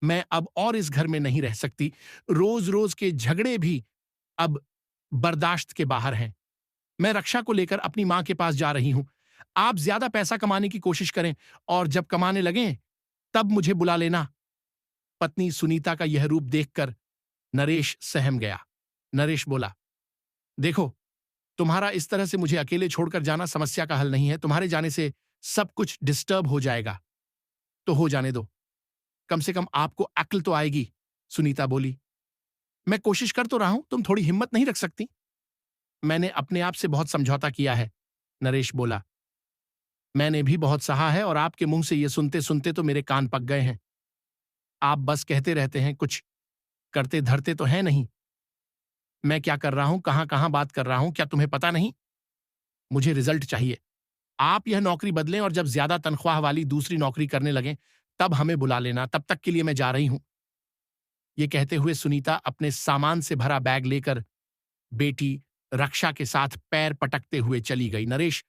मैं अब और इस घर में नहीं रह सकती। रोज-रोज के झगड़े भी अब बर्दाश्त के बाहर हैं। मैं रक्षा को लेकर अपनी माँ के पास जा रही हूँ। आप ज़्यादा पैसा कमाने की कोशिश करें और जब कमाने लगें, तब मुझे बुला लेना। पत्नी सुनीता का यह रूप देखकर नरेश सहम गया। नरेश बोला, देखो, तुम्हारा इस तरह से मुझे अकेले छोड़कर जाना समस्या का हल नहीं है। तुम्हारे जाने से सब कुछ डिस्टर्ब हो जाएगा। तो हो जाने दो। कम से कम आपको अक्ल तो आएगी। सुनीता बोली, मैं कोशिश कर तो रहा हूं, तुम थोड़ी हिम्मत नहीं रख सकती? मैंने अपने आप से बहुत समझौता किया है, नरेश बोला। मैंने भी बहुत सहा है और आपके मुंह से ये सुनते सुनते तो मेरे कान पक गए हैं। आप बस कहते रहते हैं, कुछ करते धरते तो है नहीं। मैं क्या कर रहा हूं, कहां कहां बात कर रहा हूं, क्या तुम्हें पता नहीं? मुझे रिजल्ट चाहिए। आप यह नौकरी बदलें और जब ज्यादा तनख्वाह वाली दूसरी नौकरी करने लगें, तब हमें बुला लेना। तब तक के लिए मैं जा रही हूं। ये कहते हुए सुनीता अपने सामान से भरा बैग लेकर बेटी रक्षा के साथ पैर पटकते हुए चली गई। नरेश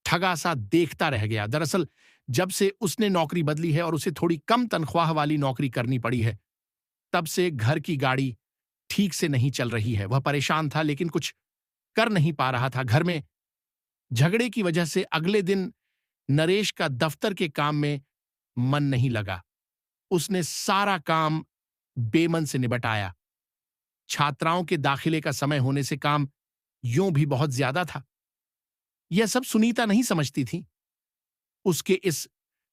ठगा सा देखता रह गया। दरअसल जब से उसने नौकरी बदली है और उसे थोड़ी कम तनख्वाह वाली नौकरी करनी पड़ी है, तब से घर की गाड़ी ठीक से नहीं चल रही है। वह परेशान था, लेकिन कुछ कर नहीं पा रहा था। घर में झगड़े की वजह से अगले दिन नरेश का दफ्तर के काम में मन नहीं लगा। उसने सारा काम बेमन से निपटाया। छात्राओं के दाखिले का समय होने से काम यूं भी बहुत ज्यादा था। यह सब सुनीता नहीं समझती थी। उसके इस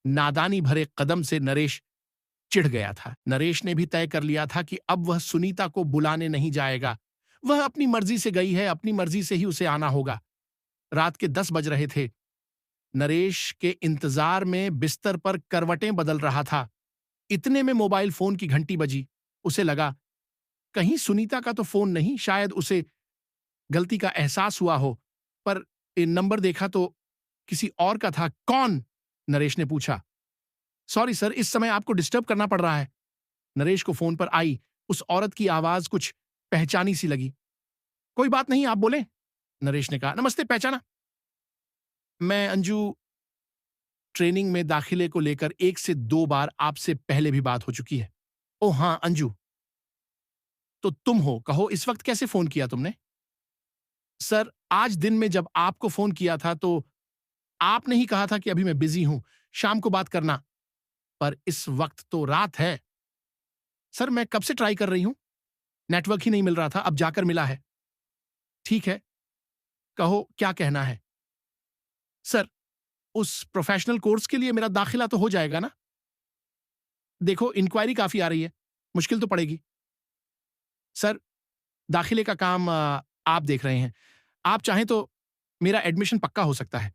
नादानी भरे कदम से नरेश चिढ़ गया था। नरेश ने भी तय कर लिया था कि अब वह सुनीता को बुलाने नहीं जाएगा। वह अपनी मर्जी से गई है, अपनी मर्जी से ही उसे आना होगा। रात के 10 बज रहे थे। नरेश के इंतजार में बिस्तर पर करवटें बदल रहा था। इतने में मोबाइल फोन की घंटी बजी। उसे लगा, कहीं सुनीता का तो फोन नहीं, शायद उसे गलती का एहसास हुआ हो। पर नंबर देखा तो किसी और का था। कौन? नरेश ने पूछा। सॉरी सर, इस समय आपको डिस्टर्ब करना पड़ रहा है। नरेश को फोन पर आई उस औरत की आवाज कुछ पहचानी सी लगी। कोई बात नहीं, आप बोलें, नरेश ने कहा। नमस्ते, पहचाना। मैं अंजू, ट्रेनिंग में दाखिले को लेकर 1 से 2 बार आपसे पहले भी बात हो चुकी है। ओह हां, अंजू, तो तुम हो। कहो, इस वक्त कैसे फोन किया तुमने? सर, आज दिन में जब आपको फोन किया था तो आपने ही कहा था कि अभी मैं बिजी हूं, शाम को बात करना। पर इस वक्त तो रात है। सर, मैं कब से ट्राई कर रही हूं, नेटवर्क ही नहीं मिल रहा था, अब जाकर मिला है। ठीक है, कहो क्या कहना है? सर, उस प्रोफेशनल कोर्स के लिए मेरा दाखिला तो हो जाएगा ना? देखो, इंक्वायरी काफी आ रही है, मुश्किल तो पड़ेगी। सर, दाखिले का काम आप देख रहे हैं। आप चाहें तो मेरा एडमिशन पक्का हो सकता है।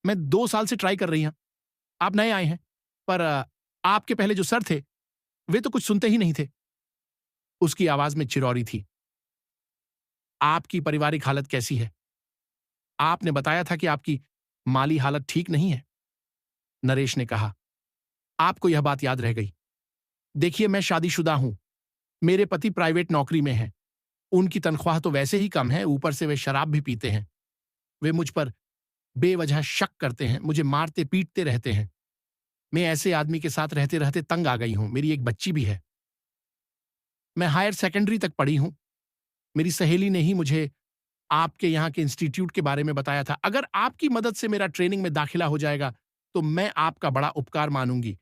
मैं 2 साल से ट्राई कर रही हूं। आप नए आए हैं, पर आपके पहले जो सर थे, वे तो कुछ सुनते ही नहीं थे। उसकी आवाज में चिरौरी थी। आपकी पारिवारिक हालत कैसी है? आपने बताया था कि आपकी माली हालत ठीक नहीं है। नरेश ने कहा। आपको यह बात याद रह गई। देखिए, मैं शादीशुदा हूं। मेरे पति प्राइवेट नौकरी में हैं। उनकी तनख्वाह तो वैसे ही कम है, ऊपर से वे शराब भी पीते हैं। वे मुझ पर बेवजह शक करते हैं, मुझे मारते पीटते रहते हैं। मैं ऐसे आदमी के साथ रहते रहते तंग आ गई हूं। मेरी एक बच्ची भी है। मैं हायर सेकेंडरी तक पढ़ी हूं। मेरी सहेली ने ही मुझे आपके यहाँ के इंस्टीट्यूट के बारे में बताया था। अगर आपकी मदद से मेरा ट्रेनिंग में दाखिला हो जाएगा, तो मैं आपका बड़ा उपकार मानूंगी।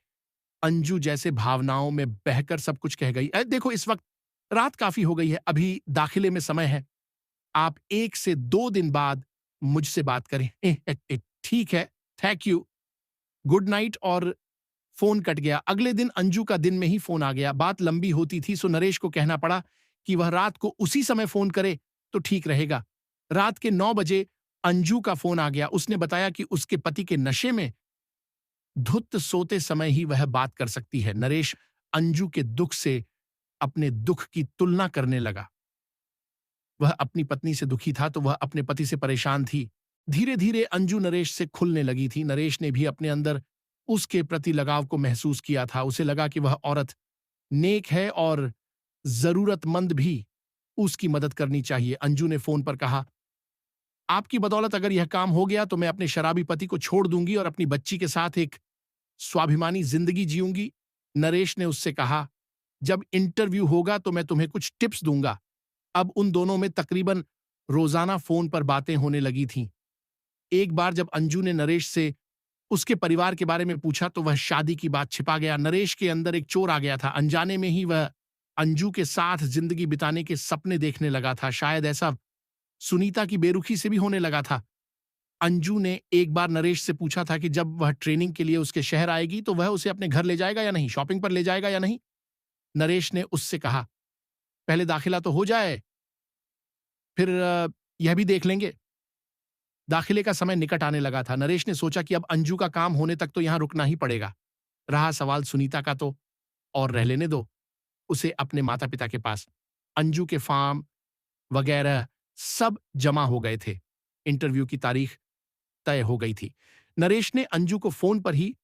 अंजू जैसे भावनाओं में बहकर सब कुछ कह गई। देखो, इस वक्त रात काफी हो गई है, अभी दाखिले में समय है। आप 1 से 2 दिन बाद मुझसे बात करें। ठीक है, थैंक यू, गुड नाइट। और फोन कट गया। अगले दिन अंजू का दिन में ही फोन आ गया। बात लंबी होती थी, सो नरेश को कहना पड़ा कि वह रात को उसी समय फोन करे तो ठीक रहेगा। रात के 9 बजे अंजू का फोन आ गया। उसने बताया कि उसके पति के नशे में धुत सोते समय ही वह बात कर सकती है। नरेश अंजू के दुख से अपने दुख की तुलना करने लगा। वह अपनी पत्नी से दुखी था तो वह अपने पति से परेशान थी। धीरे धीरे अंजू नरेश से खुलने लगी थी। नरेश ने भी अपने अंदर उसके प्रति लगाव को महसूस किया था। उसे लगा कि वह औरत नेक है और जरूरतमंद भी, उसकी मदद करनी चाहिए। अंजू ने फोन पर कहा, आपकी बदौलत अगर यह काम हो गया तो मैं अपने शराबी पति को छोड़ दूंगी और अपनी बच्ची के साथ एक स्वाभिमानी जिंदगी जीऊंगी। नरेश ने उससे कहा, जब इंटरव्यू होगा तो मैं तुम्हें कुछ टिप्स दूंगा। अब उन दोनों में तकरीबन रोजाना फोन पर बातें होने लगी थीं। एक बार जब अंजू ने नरेश से उसके परिवार के बारे में पूछा तो वह शादी की बात छिपा गया। नरेश के अंदर एक चोर आ गया था। अनजाने में ही वह अंजू के साथ जिंदगी बिताने के सपने देखने लगा था। शायद ऐसा सुनीता की बेरुखी से भी होने लगा था। अंजू ने एक बार नरेश से पूछा था कि जब वह ट्रेनिंग के लिए उसके शहर आएगी तो वह उसे अपने घर ले जाएगा या नहीं, शॉपिंग पर ले जाएगा या नहीं। नरेश ने उससे कहा, पहले दाखिला तो हो जाए, फिर यह भी देख लेंगे। दाखिले का समय निकट आने लगा था। नरेश ने सोचा कि अब अंजू का काम होने तक तो यहां रुकना ही पड़ेगा। रहा सवाल सुनीता का तो और रह लेने दो उसे अपने माता पिता के पास। अंजू के फार्म वगैरह सब जमा हो गए थे। इंटरव्यू की तारीख तय हो गई थी। नरेश ने अंजू को फोन पर ही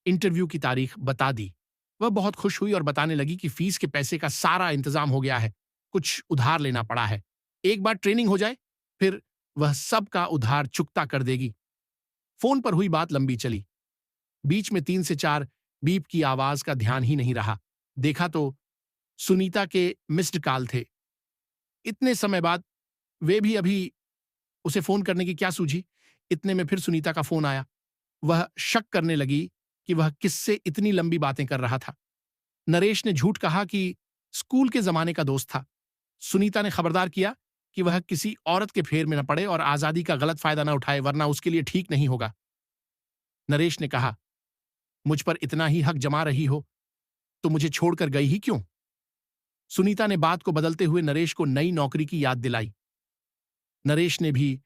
इंटरव्यू की तारीख बता दी। वह बहुत खुश हुई और बताने लगी कि फीस के पैसे का सारा इंतजाम हो गया है, कुछ उधार लेना पड़ा है। एक बार ट्रेनिंग हो जाए फिर वह सब का उधार चुकता कर देगी। फोन पर हुई बात लंबी चली। बीच में 3 से 4 बीप की आवाज का ध्यान ही नहीं रहा। देखा तो सुनीता के मिस्ड कॉल थे। इतने समय बाद वे भी अभी उसे फोन करने की क्या सूझी। इतने में फिर सुनीता का फोन आया। वह शक करने लगी कि वह किससे इतनी लंबी बातें कर रहा था। नरेश ने झूठ कहा कि स्कूल के जमाने का दोस्त था। सुनीता ने खबरदार किया कि वह किसी औरत के फेर में न पड़े और आजादी का गलत फायदा न उठाए, वरना उसके लिए ठीक नहीं होगा। नरेश ने कहा, मुझ पर इतना ही हक जमा रही हो तो मुझे छोड़कर गई ही क्यों। सुनीता ने बात को बदलते हुए नरेश को नई नौकरी की याद दिलाई। नरेश ने भी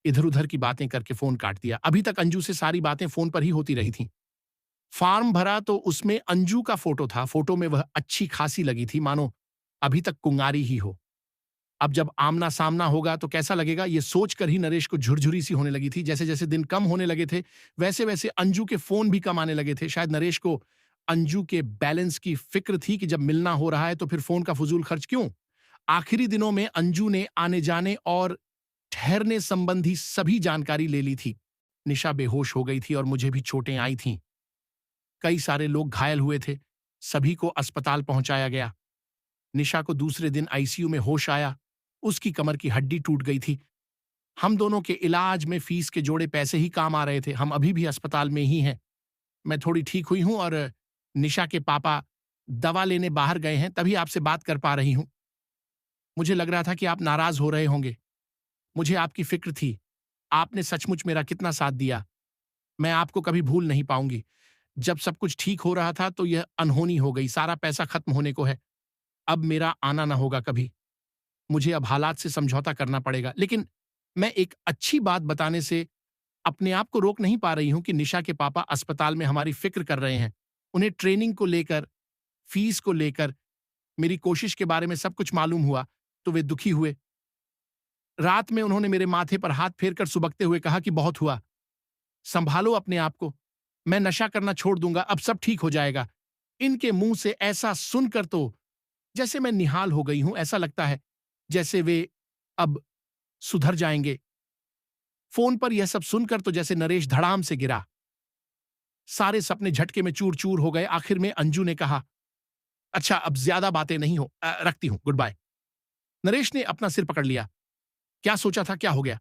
इधर उधर की बातें करके फोन काट दिया। अभी तक अंजू से सारी बातें फोन पर ही होती रही थीं। फॉर्म भरा तो उसमें अंजू का फोटो था। फोटो में वह अच्छी खासी लगी थी, मानो अभी तक कुंवारी ही हो। अब जब आमना सामना होगा तो कैसा लगेगा, ये सोचकर ही नरेश को झुरझुरी सी होने लगी थी। जैसे जैसे दिन कम होने लगे थे वैसे वैसे अंजू के फोन भी कम आने लगे थे। शायद नरेश को अंजू के बैलेंस की फिक्र थी कि जब मिलना हो रहा है तो फिर फोन का फजूल खर्च क्यों। आखिरी दिनों में अंजू ने आने जाने और ठहरने संबंधी सभी जानकारी ले ली थी। निशा बेहोश हो गई थी और मुझे भी चोटें आई थीं। कई सारे लोग घायल हुए थे। सभी को अस्पताल पहुंचाया गया। निशा को दूसरे दिन आईसीयू में होश आया। उसकी कमर की हड्डी टूट गई थी। हम दोनों के इलाज में फीस के जोड़े पैसे ही काम आ रहे थे। हम अभी भी अस्पताल में ही हैं। मैं थोड़ी ठीक हुई हूं और निशा के पापा दवा लेने बाहर गए हैं, तभी आपसे बात कर पा रही हूं। मुझे लग रहा था कि आप नाराज हो रहे होंगे। मुझे आपकी फिक्र थी। आपने सचमुच मेरा कितना साथ दिया। मैं आपको कभी भूल नहीं पाऊंगी। जब सब कुछ ठीक हो रहा था तो यह अनहोनी हो गई। सारा पैसा खत्म होने को है। अब मेरा आना ना होगा कभी। मुझे अब हालात से समझौता करना पड़ेगा। लेकिन मैं एक अच्छी बात बताने से अपने आप को रोक नहीं पा रही हूं कि निशा के पापा अस्पताल में हमारी फिक्र कर रहे हैं। उन्हें ट्रेनिंग को लेकर, फीस को लेकर, मेरी कोशिश के बारे में सब कुछ मालूम हुआ तो वे दुखी हुए। रात में उन्होंने मेरे माथे पर हाथ फेरकर सुबकते हुए कहा कि बहुत हुआ, संभालो अपने आप को। मैं नशा करना छोड़ दूंगा, अब सब ठीक हो जाएगा। इनके मुंह से ऐसा सुनकर तो जैसे मैं निहाल हो गई हूं। ऐसा लगता है जैसे वे अब सुधर जाएंगे। फोन पर यह सब सुनकर तो जैसे नरेश धड़ाम से गिरा। सारे सपने झटके में चूर चूर हो गए। आखिर में अंजू ने कहा, अच्छा अब ज्यादा बातें नहीं हो, रखती हूं, गुड बाय। नरेश ने अपना सिर पकड़ लिया। क्या सोचा था, क्या हो गया।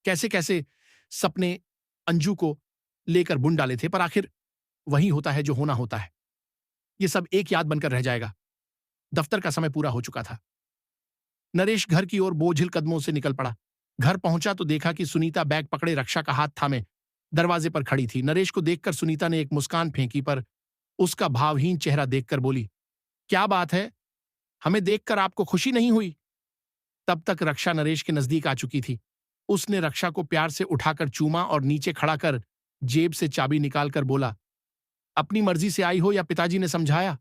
कैसे कैसे सपने अंजू को लेकर बुन डाले थे, पर आखिर वही होता है जो होना होता है। यह सब एक याद बनकर रह जाएगा। दफ्तर का समय पूरा हो चुका था। नरेश घर की ओर बोझिल कदमों से निकल पड़ा। घर पहुंचा तो देखा कि सुनीता बैग पकड़े रक्षा का हाथ थामे दरवाजे पर खड़ी थी। नरेश को देखकर सुनीता ने एक मुस्कान फेंकी, पर उसका भावहीन चेहरा देखकर बोली, क्या बात है, हमें देखकर आपको खुशी नहीं हुई। तब तक रक्षा नरेश के नजदीक आ चुकी थी। उसने रक्षा को प्यार से उठाकर चूमा और नीचे खड़ा कर जेब से चाबी निकालकर बोला, अपनी मर्जी से आई हो या पिताजी ने समझाया।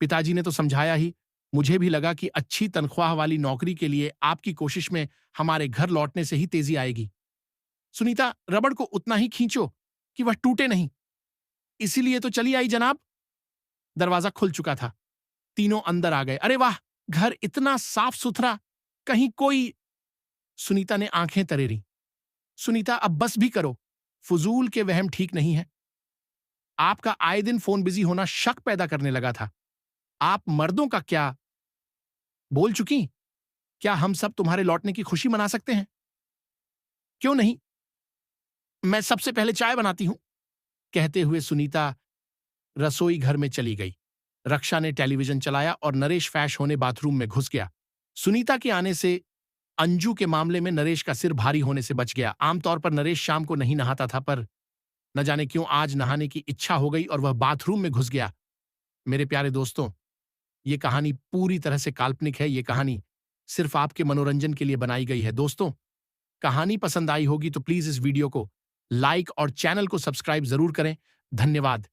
पिताजी ने तो समझाया ही। मुझे भी लगा कि अच्छी तनख्वाह वाली नौकरी के लिए आपकी कोशिश में हमारे घर लौटने से ही तेजी आएगी। सुनीता, रबड़ को उतना ही खींचो कि वह टूटे नहीं। इसीलिए तो चली आई जनाब। दरवाजा खुल चुका था। तीनों अंदर आ गए। अरे वाह, घर इतना साफ सुथरा, कहीं कोई। सुनीता ने आंखें तरेरी। सुनीता, अब बस भी करो। फजूल के वहम ठीक नहीं है। आपका आए दिन फोन बिजी होना शक पैदा करने लगा था। आप मर्दों का क्या बोल चुकी? क्या हम सब तुम्हारे लौटने की खुशी मना सकते हैं? क्यों नहीं? मैं सबसे पहले चाय बनाती हूं। कहते हुए सुनीता रसोई घर में चली गई। रक्षा ने टेलीविजन चलाया और नरेश फैश होने बाथरूम में घुस गया। सुनीता के आने से अंजू के मामले में नरेश का सिर भारी होने से बच गया। आमतौर पर नरेश शाम को नहीं नहाता था, पर न जाने क्यों आज नहाने की इच्छा हो गई और वह बाथरूम में घुस गया। मेरे प्यारे दोस्तों, ये कहानी पूरी तरह से काल्पनिक है। ये कहानी सिर्फ आपके मनोरंजन के लिए बनाई गई है। दोस्तों, कहानी पसंद आई होगी तो प्लीज इस वीडियो को लाइक और चैनल को सब्सक्राइब जरूर करें। धन्यवाद।